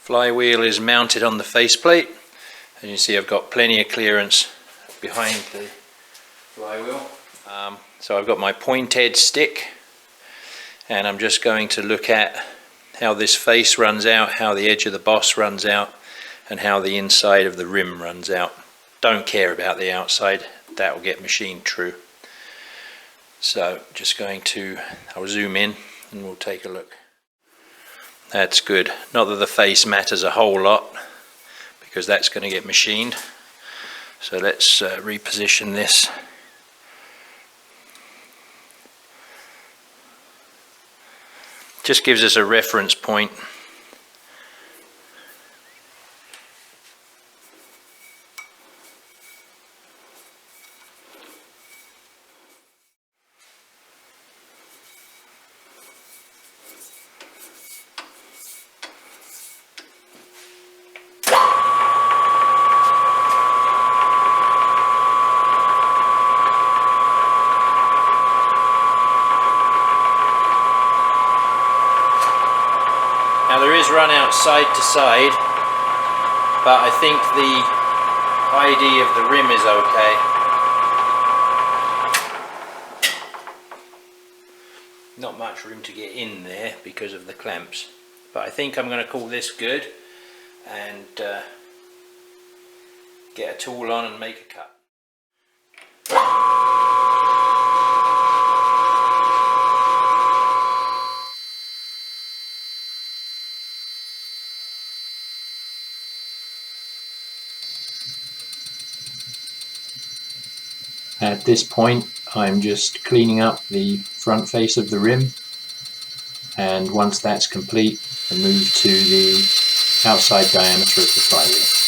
Flywheel is mounted on the faceplate. As you can see, I've got plenty of clearance behind the flywheel. So I've got my point head stick, and I'm just going to look at how this face runs out, how the edge of the boss runs out, and how the inside of the rim runs out. Don't care about the outside, that will get machined true. So just I'll zoom in and we'll take a look. That's good. Not that the face matters a whole lot, because that's going to get machined. So let's reposition this. Just gives us a reference point. Now there is run out side to side, but I think the ID of the rim is okay. Not much room to get in there because of the clamps, but I think I'm going to call this good and get a tool on and make a cut. At this point, I'm just cleaning up the front face of the rim, and once that's complete, I move to the outside diameter of the flywheel.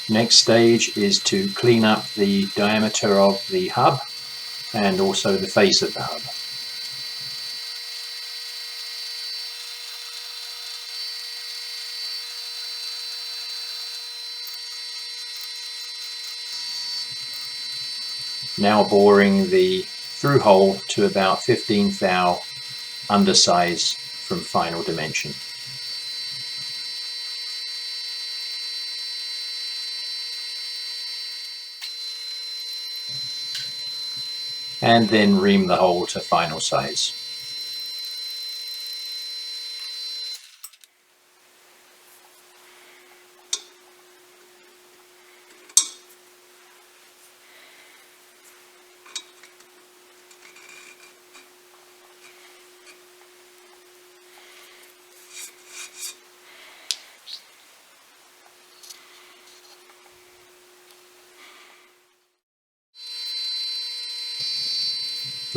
Next stage is to clean up the diameter of the hub and also the face of the hub. Now boring the through hole to about 15th thou undersize from final dimension. And then ream the hole to final size.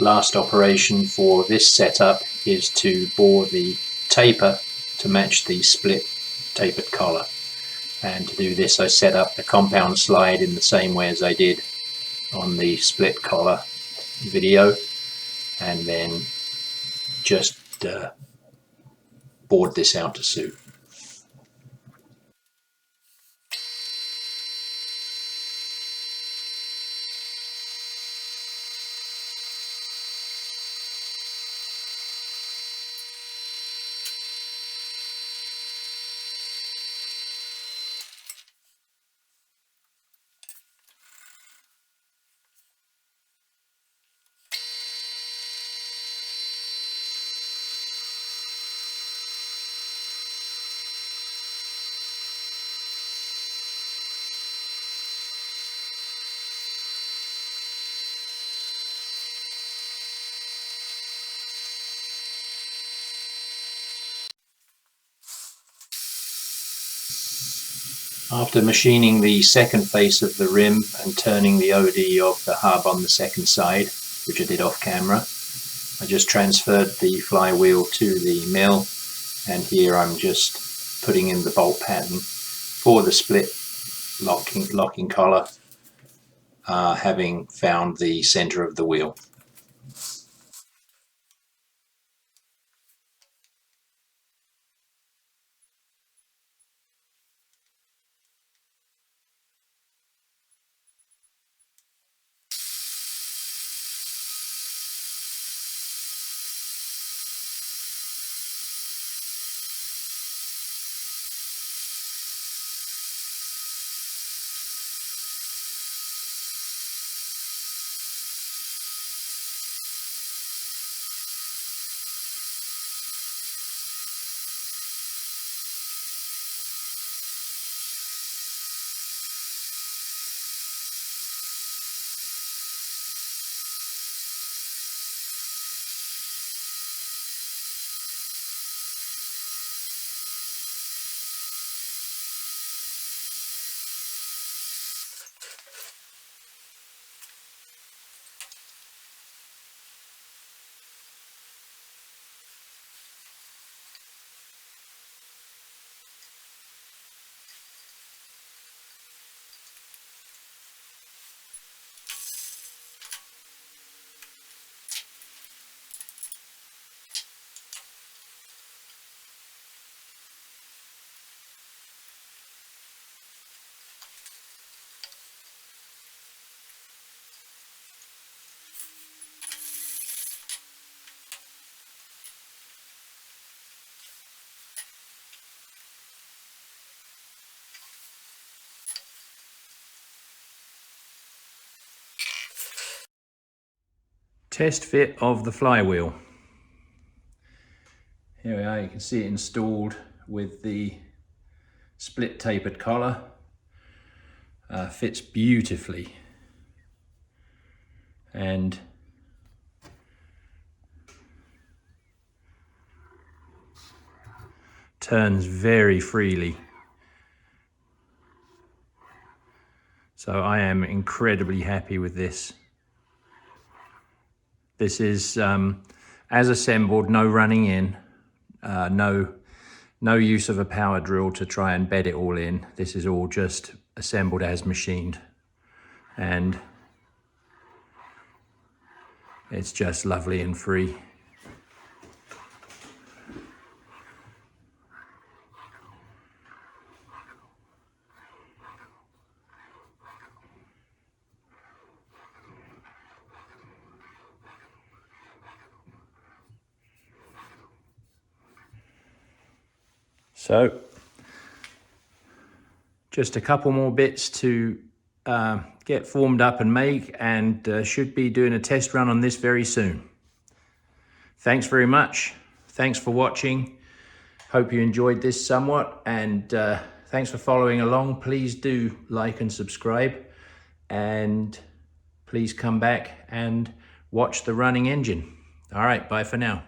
Last operation for this setup is to bore the taper to match the split tapered collar, and to do this I set up the compound slide in the same way as I did on the split collar video, and then just bored this out to suit. After machining the second face of the rim and turning the OD of the hub on the second side, which I did off camera, I just transferred the flywheel to the mill, and here I'm just putting in the bolt pattern for the split locking collar, having found the center of the wheel. Test fit of the flywheel. Here we are, you can see it installed with the split tapered collar. Fits beautifully and turns very freely. So I am incredibly happy with this. This is as assembled, no running in, no use of a power drill to try and bed it all in. This is all just assembled as machined, and it's just lovely and free. So just a couple more bits to get formed up and make, and should be doing a test run on this very soon. Thanks very much. Thanks for watching. Hope you enjoyed this somewhat, and thanks for following along. Please do like and subscribe, and please come back and watch the running engine. All right, bye for now.